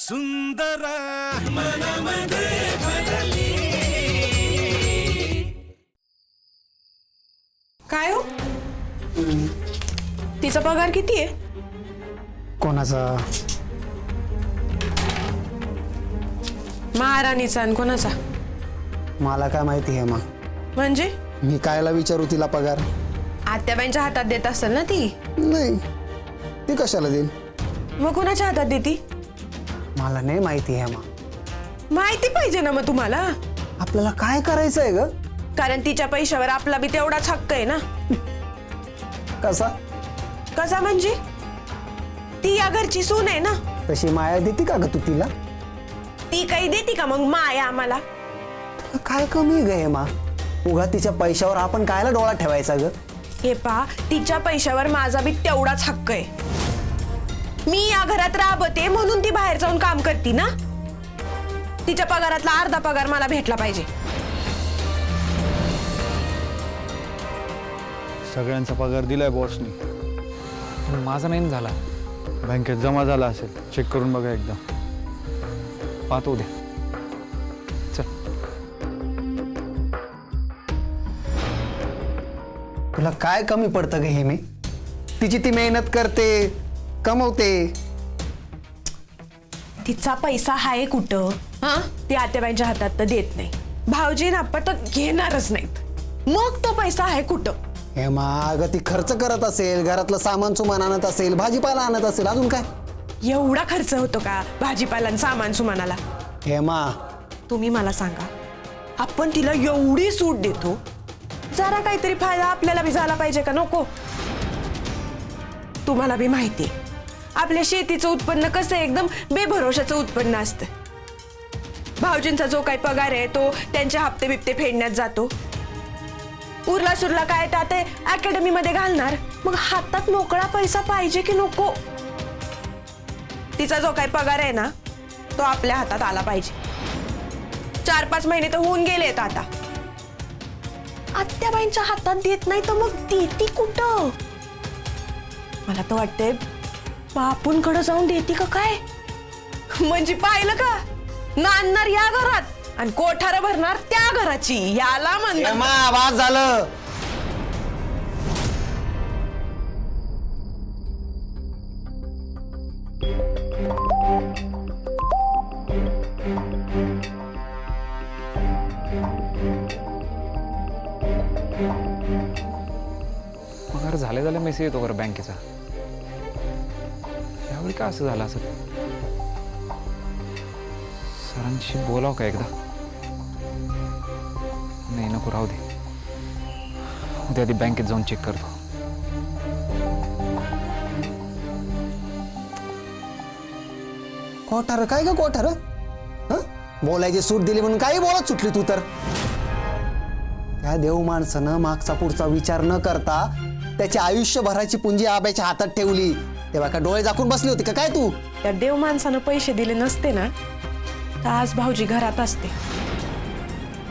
सुंदर मनामध्ये भरली. काय हो तिचा पगार किती आहे? कोणाचा? महाराणीचा आणि कोणाचा? मला काय माहिती आहे मग. म्हणजे मी कायला विचारू तिला पगार? आत्याबाईंच्या हातात देत असेल ना ती. नाही, ती कशाला देईल? मग कोणाच्या हातात देती? मला नाही माहिती आहे मग. माहिती पाहिजे ना मग तुम्हाला. आपल्याला काय करायचं आहे ग? कारण तिच्या पैशावर आपला बी तेवढाच हक्क आहे ना. कसा? कसा म्हणजे? ती या घरची सून आहे ना. तशी माया देते का ग तू तिला? ती काही देते का मग माया आम्हाला? काय कमी ग हे मा? उगा तिच्या पैशावर आपण कायला डोळा ठेवायचा ग? हे पा, तिच्या पैशावर माझा बी तेवढाच हक्क आहे. मी या घरात राबते म्हणून ती बाहेर जाऊन काम करते ना. तिच्या पगारातला अर्धा पगार मला भेटला पाहिजे. सगळ्यांचा पगार दिलाय बॉसनी, पण माझा नाही झाला. बँकेत जमा झाला असेल, चेक करून बघा एकदा. पाहतो दे. चल. तुला काय कमी पडतं ग हे मी? तिची ती मेहनत करते, कमवते. तिचा पैसा हाय कुठं? हा, ती आत्याबाईंच्या हातात तर देत नाही. भाऊजी ना तर घेणारच नाहीत. मग तो पैसा आहे कुठं? हे मा, अगं ती खर्च करत असेल, घरातलं सामान सुमान आणत असेल, भाजीपाला आणत असेल, अजून काय? एवढा खर्च होतो का भाजीपाला आणि सामान सुमानाला? हे मा, तुम्ही मला सांगा, आपण तिला एवढी सूट देतो, जरा काहीतरी फायदा आपल्याला बी झाला पाहिजे का नको? तुम्हाला बी माहिती आहे आपल्या शेतीचं उत्पन्न कसं एकदम बेभरोशाचं उत्पन्न असतं. भाऊजींचा जो काही पगार आहे तो त्यांचे हप्ते बिप्ते फेडण्यात जातो. उरला सुरला काय तर आता अकॅडमी मध्ये घालणार. मग हातात मोकळा पैसा पाहिजे की नको? तिचा जो काही पगार आहे ना तो आपल्या हातात आला पाहिजे. 4-5 महिने तर होऊन गेलेत आता. आत्याबाईंच्या हातात देत नाही तर मग देती कुठं? मला तर वाटतंय बापूंकडे जाऊन देती का काय? म्हणजे पाहिलं का, नांदणार या घरात आणि कोठार भरणार त्या घराची. याला म्हणतात आवाज झालं. पगार झाले मेसेज येतो बरं बँकेचा. यावेळी का असं झालं असं? सरांशी बोलाव का एकदा? नाही, नको, राहू दे. उद्या आधी बँकेत जाऊन चेक करतो. कोठार काय ग कोठार? बोलायची सूट दिली म्हणून काही बोलत सुटली तू तर. त्या देव माणसानं मागचा पुढचा विचार न करता त्याची आयुष्यभराची पुंजी आब्याच्या हातात ठेवली. तेव्हा का डोळे झाकून बसली होती का काय तू? त्या देव माणसानं पैसे दिले नसते ना तर आज भाऊजी घरात असते.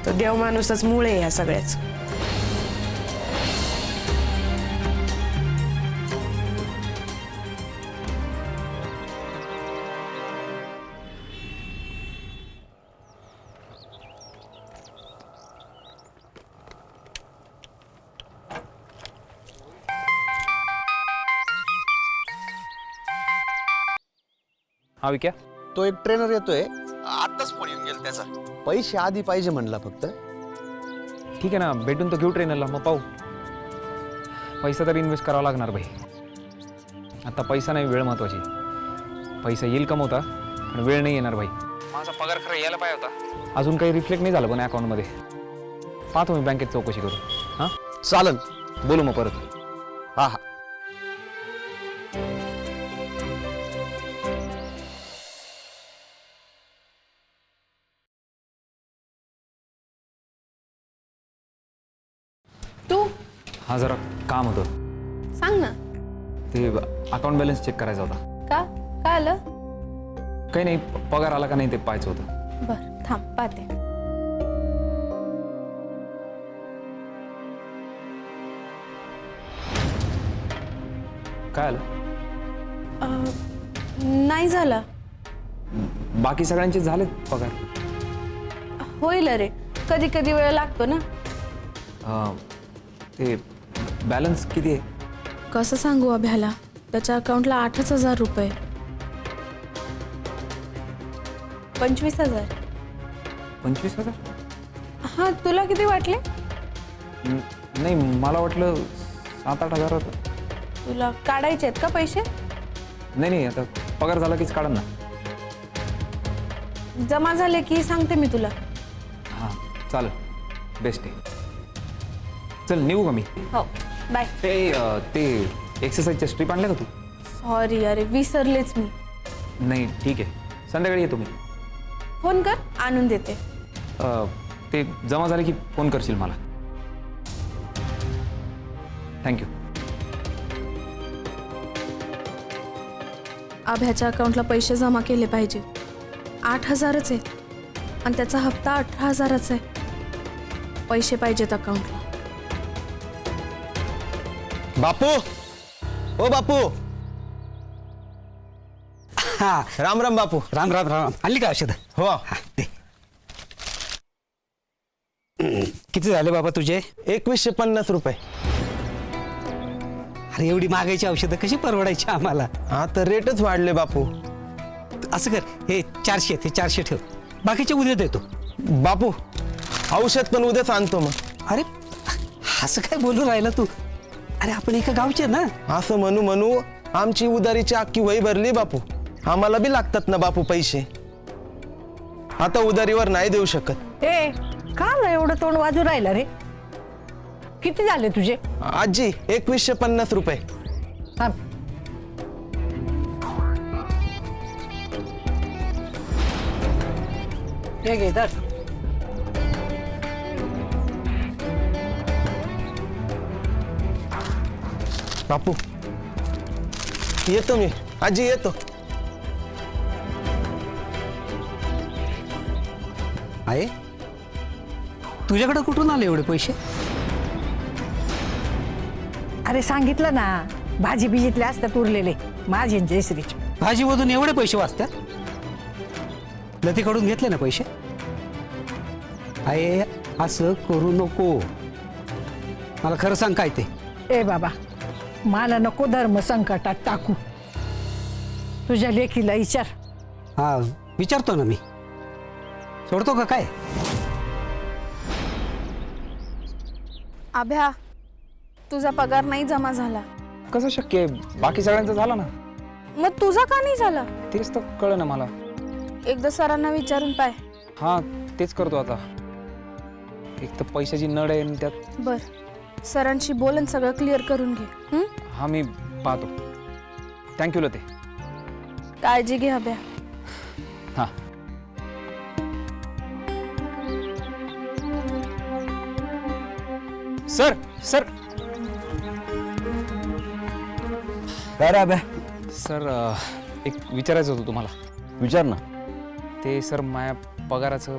तो देव माणूसच मूळ आहे या सगळ्याच. हा विक्या, तो एक ट्रेनर येतोय, आताच फोन येऊन गेला त्याचा. पैसे आधी पाहिजे म्हणला फक्त. ठीक आहे ना, भेटून तर घेऊ ट्रेनरला, मग पाहू. पैसा तरी इन्व्हेस्ट करावा लागणार भाई. आता पैसा नाही, वेळ महत्वाची. पैसा येईल कमवता, पण वेळ नाही येणार भाई. माझा पगार खरं यायला पाहिजे होता. अजून काही रिफ्लेक्ट नाही झालं पण अकाउंटमध्ये. पाहतो मी बँकेत चौकशी करू. हां चालन, बोलू मग परत. हा हा. तू हा, जरा काम होतं. सांग ना. ते अकाउंट बॅलन्स चेक करायचा होता. का? काय आलं? काही नाही, पगार आला का नाही ते पाहायचं होतं. बर, थांब पाहते. काय आलं? नाही झालं. बाकी सगळ्यांचे झालेत पगार. होईल रे, कधी कधी वेळ लागतो ना. ते बॅलन्स किती आहे? कसं सांगू अभ्याला, त्याच्या अकाउंटला 8,000 रुपये. 25,000. 25,000? हां, तुला किती वाटले? नाही, मला वाटलं 7-8 हजार होतं. तुला काढायचे आहेत का पैसे? नाही, आता पगार झाला कीच काढन ना. जमा झाले की सांगते मी तुला. हां चालेल, बेस्ट आहे. चल निघू का मी? हो, बाय. ते एक्सरसाइजच्या स्ट्रीप आणल्या का तू? सॉरी अरे, विसरलेच मी. नाही ठीक आहे, संध्याकाळी येतो मी. फोन कर, आणून देते. ते जमा झाले की फोन करशील मला. थँक्यू. अभ्याच्या अकाउंटला पैसे जमा केले पाहिजे. 8,000च आहे आणि त्याचा हप्ता 18,000च आहे. पैसे पाहिजेत अकाउंटला. बापू, ओ बापू. हा, राम राम बापू. राम राम राम. आणली का औषध? हो. किती झाले बाबा तुझे? 2150 रुपये. अरे एवढी महागाईची औषधं कशी परवडायची आम्हाला? आता रेटच वाढले बापू. असं कर, हे 400 ते 400 ठेव, बाकीचे उद्या देतो. बापू, औषध पण उद्याच आणतो मग. अरे असं काय बोलू राहिला तू? अरे आपण एका गावचे ना. असं म्हणू आमची उधारीची अख्खी वही भरली बापू. आम्हाला बी लागतात ना बापू पैसे. आता उधारीवर नाही देऊ शकत. ए, का ना एवढं तोंड वाजू राहिलं रे? किती झाले तुझे? आजी 2150 रुपये. थांब. हे घे धर. बापू येतो मी. आजी येतो. आहे तुझ्याकडे कुठून आले एवढे पैसे? अरे सांगितलं ना, भाजी बिजीतले असतात उरलेले माझे आणि जयश्रीचे. भाजीमधून एवढे पैसे वाचतात? लतीकडून घेतले ना पैसे? आहे असं करू नको. मला खरं सांग काय ते. ए बाबा, मला नको धर्म संकटात टाकू. तुझ्या लेकीला विचार. हा विचारतो ना मी. सोडतो का काय? अभ्या, तुझा पगार नाही जमा झाला. कसं शक्य आहे? बाकी सगळ्यांचं झालं ना. मग तुझा का नाही झाला? तेच तर कळलं ना मला. एकदा सरांना विचारून पाय. हां तेच करतो आता. एक तर पैशाची नड आहे आणि त्यात. बर, सरांशी बोलून सगळं क्लिअर करून घे. हं? हां मी पाहतो. थँक्यू लते. काळजी घे अभ्या. हां. सर सर काय रे अबे? सर एक विचारायचं होतं तुम्हाला. विचार ना. ते सर माझ्या पगाराचं.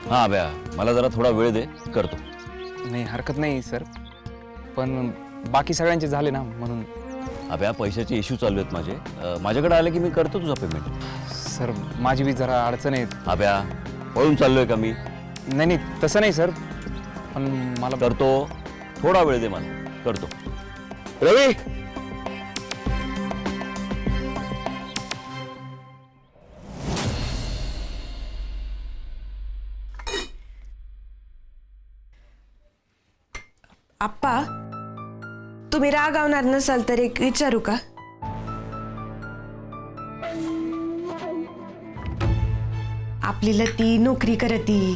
हा अभ्या, मला जरा थोडा वेळ दे, करतो. नाही हरकत नाही सर, पण बाकी सगळ्यांचे झाले ना म्हणून. अभ्या पैशाचे इश्यू चालू आहेत माझे. माझ्याकडे आले की मी करतो तुझा पेमेंट. सर माझी बी जरा अडचण आहे. अभ्या पळून चाललोय का मी? नाही तसं नाही सर, पण मला. करतो, थोडा वेळ दे मला, करतो. रवी, आप्पा, तुम्ही रागावणार नसाल तर एक विचारू का? आपली लती नोकरी करती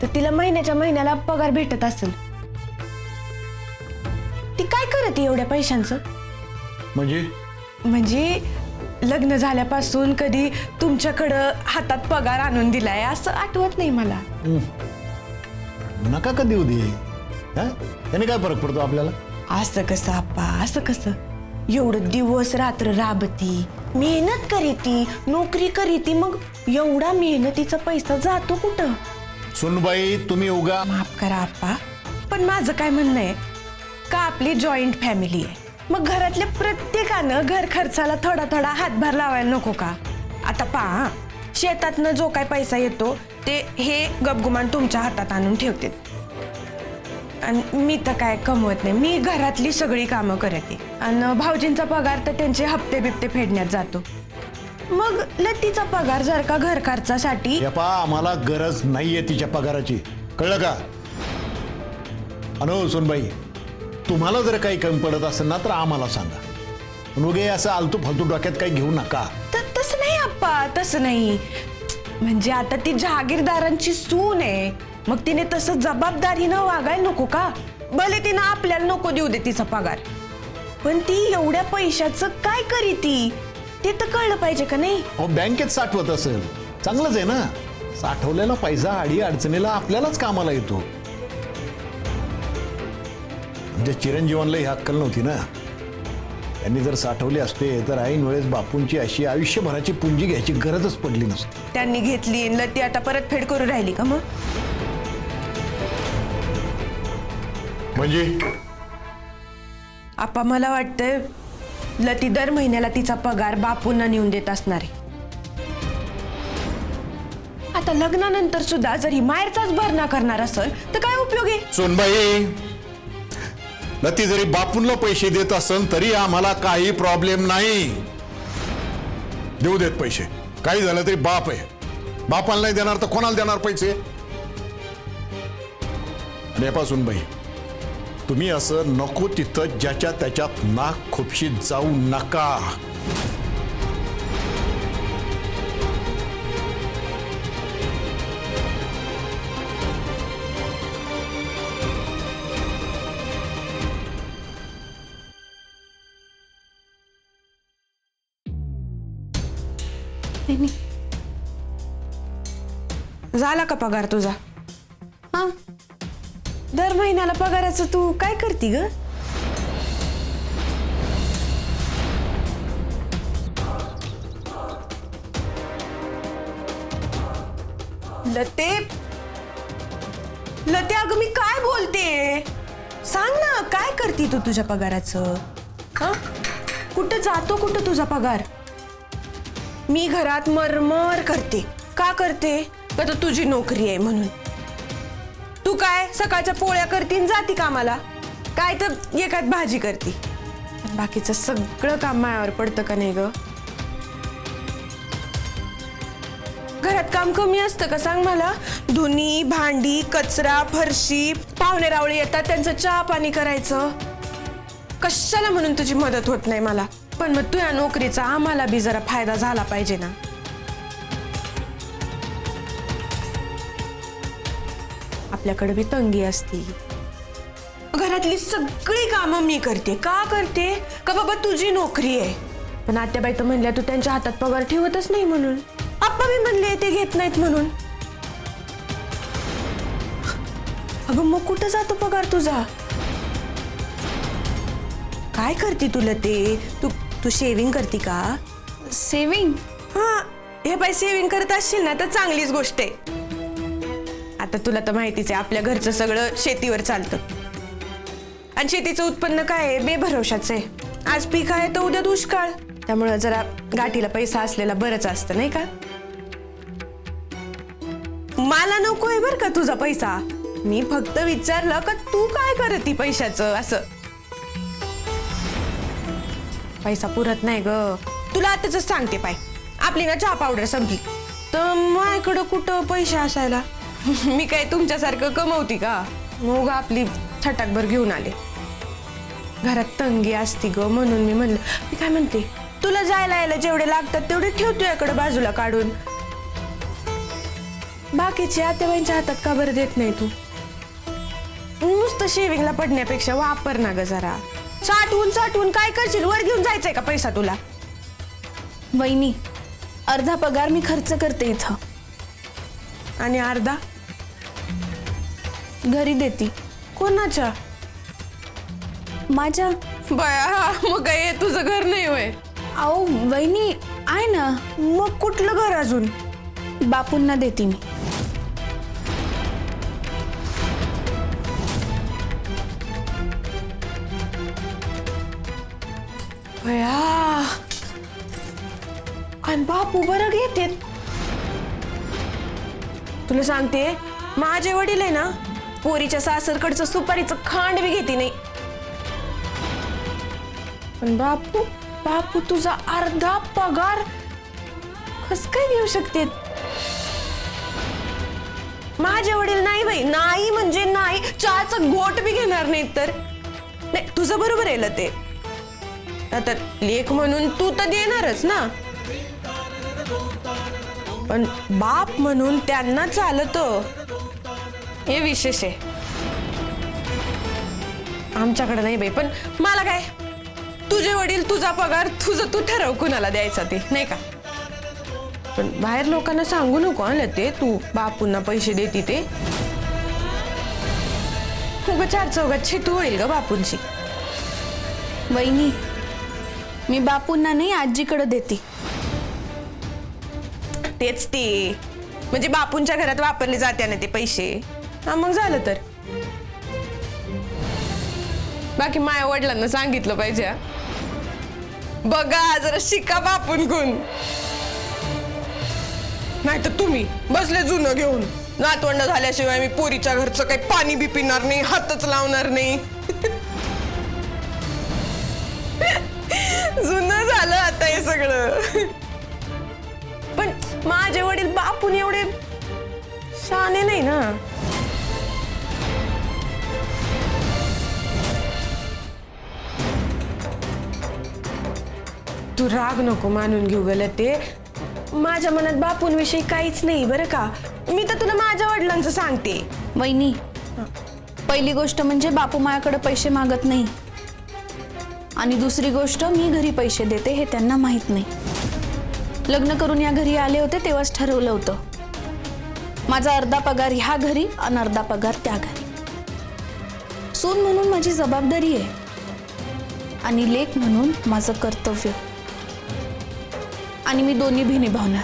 तर तिला महिन्याच्या महिन्याला पगार भेटत असेल. ती काय करते एवढ्या पैशांचं? म्हणजे लग्न झाल्यापासून कधी तुमच्याकडं हातात पगार आणून दिलाय असं आठवत नाही मला. नका कधी देऊ दे. त्याने काय फरक पडतो आपल्याला? असं कसं आप्पा, असं कसं? एवढं दिवस रात्र राबती, मेहनत करीती, नोकरी करीती, मग एवढा मेहनतीचा पैसा जातो कुठं? सुनबाई तुम्ही उगा. माफ करा आप्पा, पण माझं काय म्हणणं आहे का आपली जॉईंट फॅमिली आहे, मग घरातल्या प्रत्येकानं घर खर्चाला थोडा थोडा हातभार लावायला नको का? आता पहा, शेतातनं जो काय पैसा येतो ते हे गपगुमान तुमच्या हातात आणून ठेवते. आणि मी तर काय कमवत नाही, मी घरातली सगळी कामं करते. आणि भाऊजींचा पगार तर त्यांचे हप्ते बिप्ते फेडण्यात जातो. मग लतीचा पगार जर का घर खर्चासाठी. आम्हाला गरज नाहीये तिच्या पगाराची, कळलं का? अनो सुनबाई, तुम्हाला जर काही कमी पडत असेल ना तर आम्हाला सांगा. उगे असं आलतू फालतू डोक्यात काही घेऊ नका. तसं नाही आप्पा, तसं नाही. म्हणजे आता ती जहागीरदारांची सून आहे, मग तिने तसं जबाबदारीनं वागायला नको का? भले तिनं आपल्याला नको देऊ दे तिचा पगार, पण ती एवढ्या पैशाचं काय करीती ते तर कळलं पाहिजे का नाही? अहो बँकेत साठवत असेल, चांगलंच आहे ना. साठवलेला पैसा अडी अडचणीला आपल्यालाच कामाला येतो. म्हणजे चिरंजीवांना ही अक्कल नव्हती ना. त्यांनी जर साठवले असते तर ऐन वेळेस बापूंची अशी आयुष्यभराची पुंजी घ्यायची गरजच पडली नसती. त्यांनी घेतली लती आता परत फेड करू राहिली का? मग म्हणजे आप्पा मला वाटतंय लती दर महिन्याला तिचा पगार बापूंना नेऊन देत असणार आहे. आता लग्नानंतर सुद्धा जर ही माहेरचाच भरणा करणार असेल तर काय उपयोग आहे? सोनबाई, लती जरी बापूंना पैसे देत असेल तरी आम्हाला काही प्रॉब्लेम नाही. देऊ देत पैसे, काही झालं तरी बाप आहे. बापाला नाही देणार तर कोणाला देणार पैसे? आणि सोनबाई, तुम्ही असं नको तिथं ज्याच्या त्याच्यात नाक खुपशीत जाऊ नका. झाला का पगार तुझा? हां, दर महिन्याला पगाराचं तू काय करती ग? लते लते, अगं मी काय बोलते सांग ना, काय करती तू तुझ्या पगाराचं? हा, कुठं जातो कुठं तुझा पगार? मी घरात मरमर करते. का करते? का तर तुझी नोकरी आहे म्हणून. तू काय सकाळच्या पोळ्या करतीन जाती कामाला, काय तर एकात भाजी करती, बाकीचं सगळं काम मायावर पडतं का नाही ग? घरात काम कमी असतं का सांग मला? धुनी, भांडी, कचरा, फरशी, पाहुणे रावळे येतात त्यांचं चहा पाणी करायचं. कशाला म्हणून तुझी मदत होत नाही मला. पण मग तुझ्या नोकरीचा आम्हाला बी जरा फायदा झाला पाहिजे ना. आपल्याकडे बी तंगी असती. घरातली सगळी कामं मी करते. का करते? का बाबा तुझी नोकरी आहे. पण आत्याबाई तर म्हणल्या तू त्यांच्या हातात पगार ठेवतच नाही म्हणून. आप्पा बी म्हणले ते घेत नाहीत म्हणून. अगं मग कुठं जातो पगार तुझा? काय करते तुला ते? तू शेविंग करते का? सेविंग? हा, हे बाई सेविंग करत असशील ना तर चांगलीच गोष्ट आहे. आता तुला तर माहितीच आहे आपल्या घरचं सगळं शेतीवर चालतं. आणि शेतीचं उत्पन्न काय आहे? बेभरवशाचं आहे. आज पीक आहे तर उद्या दुष्काळ. त्यामुळं जरा गाठीला पैसा असलेला बरंच असतं नाही का? मला नकोय बर का तुझा पैसा. मी फक्त विचारलं का तू काय करती पैशाचं असं. पैसा पुरत नाही ग. तुला आताच सांगते पाय, आपली ना चहा पावडर संपली तर माझ्याकडं कुठं पैसे असायला. मी काय तुमच्यासारखं कमवती का? मग आपली छटाकभर घेऊन आले. घरात तंगी असती ग म्हणून मी म्हणलं. मी काय म्हणते, तुला जायला यायला जेवढे लागतात तेवढे ठेव तुझ्याकडे बाजूला काढून. बाकीचे आत्याबाईंच्या हातात का बरं देत नाही तू? नुसतं शेविंगला पडण्यापेक्षा वापर ना ग जरा. साठवून काय करशील? वर घेऊन जायचंय का पैसा तुला? वहिनी, अर्धा पगार मी खर्च करते इथं आणि अर्धा घरी देते. कोणाच्या? माझ्या. बया, मग काय तुझं घर नाही होय? अहो वहिनी आहे ना. मग कुठलं घर अजून? बापूंना देते मी. बया, आणि बापू बरं घेते. तुला सांगते, माझे वडील आहे ना, पोरीच्या सासरकडचं सुपारीचं खांड बी घेते नाही. पण बापू तुझा अर्धा पगार कस काय देऊ शकते? माझे वडील नाही बाई, नाही म्हणजे नाही, चहाचं घोट बी घेणार नाही. तर नाही, तुझं बरोबर आहे ते. आता लेख म्हणून तू तर देणारच ना, पण बाप म्हणून त्यांना चालत हे विशेष आहे. आमच्याकडे नाही बाई. पण मला काय, तुझे वडील, तुझा पगार, तुझं तू ठरव कुणाला द्यायचा ते, नाही का? पण बाहेर लोकांना सांगू नको आलं ते तू बापूंना पैसे देती ते. उगा चार चौघात छिटू होईल ग बापूंची. वहिनी, मी बापूंना नाही आजीकडे देते. तेच ते, म्हणजे बापूंच्या घरात वापरले जाते ना ते पैसे. हा मग झालं तर. बाकी माझ्या वडिलांना सांगितलं पाहिजे, बघा जरा शिका बापूंकून. नाही तर तुम्ही बसले जुनं घेऊन. नातवंड झाल्याशिवाय मी पोरीच्या घरचं काही पाणी बी पिणार नाही, हातच लावणार नाही. जुनं झालं आता हे सगळं. पण माझे वडील बापून एवढे शाने नाही ना. तू राग नको मानून घेऊ गेलं ते. माझ्या मनात बापूंविषयी काहीच नाही बरं का. मी तर तुला माझ्या वडिलांचं सांगते. वहिनी, पहिली गोष्ट म्हणजे बापू माझ्याकडे पैसे मागत नाही, आणि दुसरी गोष्ट मी घरी पैसे देते हे त्यांना माहित नाही. लग्न करून या घरी आले होते तेव्हाच ठरवलं होतं, माझा अर्धा पगार ह्या घरी आणि अर्धा पगार त्या घरी. सून म्हणून माझी जबाबदारी आहे, आणि लेक म्हणून माझं कर्तव्य, आणि मी दोन्ही भी निभावणार.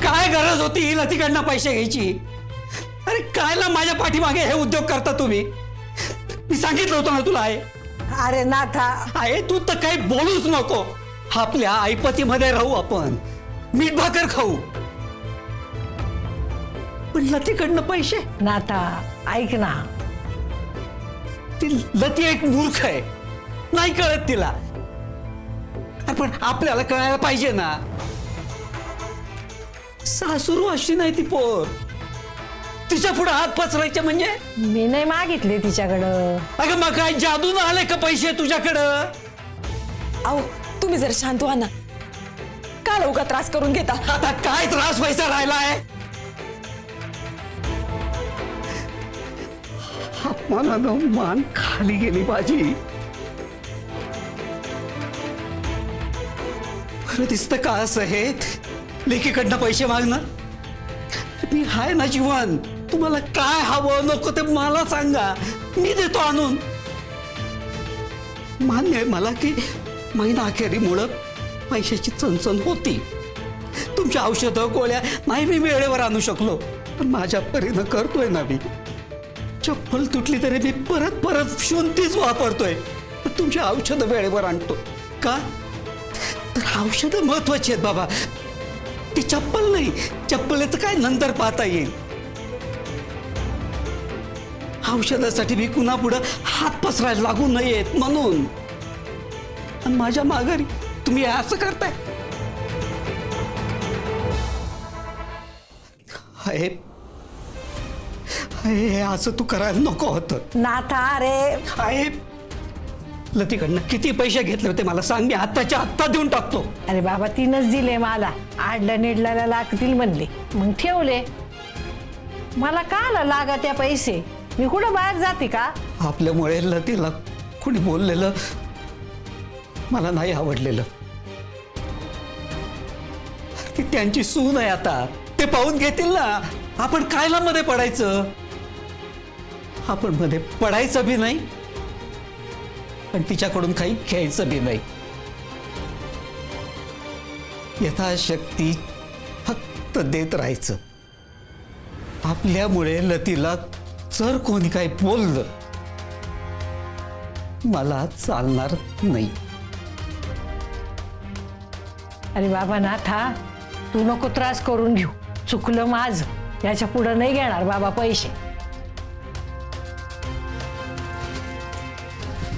काय गरज होती लतीकडनं पैसे घ्यायची? अरे कायला माझ्या पाठीमागे हे उद्योग करता तुम्ही? मी सांगितलं होतं ना तुला. आहे अरे नाथा, आहे तू तर काही बोलूच नको. आपल्या आईपतीमध्ये राहू आपण, मीठ भाकर खाऊ. पण लतीकडनं पैसे? नाथा ऐक ना, ती लती एक मूर्ख आहे, नाही कळत तिला. पण आपल्याला कळायला पाहिजे ना. सासुरू अशी नाही ती पोर, तिच्या पुढे हात पसरायचे म्हणजे. मी नाही मागितले तिच्याकडं. अगं मग काय जादून आले का पैसे तुझ्याकडं? अहो तुम्ही जर शांत व्हा ना, का लवकर त्रास करून घेता? आता काय त्रास पैसा राहिलाय? अपमानानं मान खाली गेली माझी. बरं दिसतं का असं हे लेकीकडनं पैसे मागणं? मी हाय ना जीवन, तुम्हाला काय हवं नको ते मला सांगा, मी देतो आणून. मान्य आहे मला की महिना अखेरीमुळं पैशाची चणचण होती. तुमच्या औषधं गोळ्या नाही मी वेळेवर आणू शकलो, पण माझ्या परीनं करतोय ना मी. चप्पल तुटली तरी मी परत परत तीच वापरतोय, पण तुमची औषधं वेळेवर आणतो. का तर औषधं महत्वाची आहेत बाबा, ती चप्पल नाही. चप्पलेचं काय नंतर पाहता येईल. औषधासाठी मी कुणा पुढं हात पसरायला लागू नयेत म्हणून. आणि माझ्या माघारी तुम्ही असं करताय. हे असं तू करायला नको होतं नाथा. अरे साहेब, लतीकडनं किती पैसे घेतले होते मला सांग, मी आत्ताच्या आत्ता देऊन टाकतो. अरे बाबा, तिनंच दिले मला. आडल्या निडल्याला लागतील म्हणले, मग ठेवले. मला का लागा त्या पैसे? मी कुठं बाहेर जाते का? आपल्यामुळे लतीला कुणी बोललेलं मला नाही आवडलेलं. ती त्यांची सून आहे, आता ते पाहून घेतील ना. आपण कायला मध्ये पडायचं? आपण मध्ये पडायचं बी नाही, पण तिच्याकडून काही घ्यायचं बी नाही. यथाशक्ती फक्त देत राहायचं. आपल्यामुळे लतीला जर कोणी काही बोललं मला चालणार नाही. अरे बाबा नाथा, तू नको त्रास करून घेऊ. चुकलं माझं, याच्या पुढं नाही घेणार बाबा पैसे.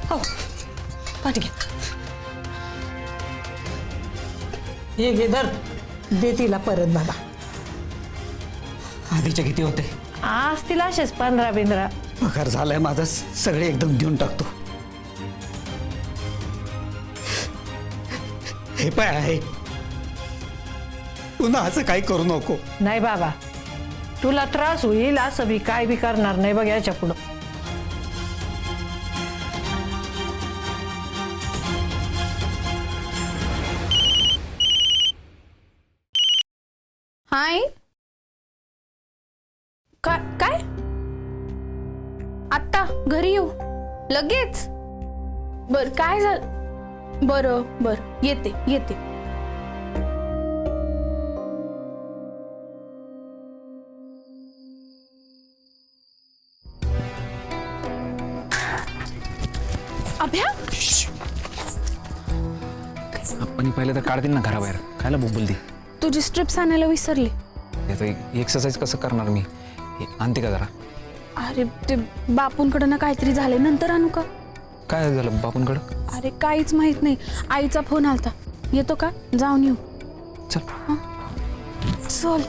हो पाठी घे. हे घे धर, दे तिला परत बाबा. आधीचे किती होते? आज तिला असेच 15-15. पगार झालाय माझा, सगळे एकदम देऊन टाकतो. हे पाय आहे, पुन्हा असं काही करू नको. नाही बाबा, तुला त्रास होईल असं बी काय बी करणार नाही बघ याच्या पुढं. हाय, काय आत्ता घरी येऊ लगेच? बर, काय झालं? बर येते. अभ्या, आपण पहिले तर काढतील ना घराबाहेर, खायला भूक बोलती. तुझी स्ट्रिप्स आणायला विसरली. एक्सरसाइज कसं करणार मी? हे आणते का जरा? अरे ते बापूंकडं ना काहीतरी झाले, नंतर आणू का? काय झालं बापूंकडं? अरे काहीच माहित नाही, आईचा फोन आलता. येतो का? जाऊन येऊ. चल. चल.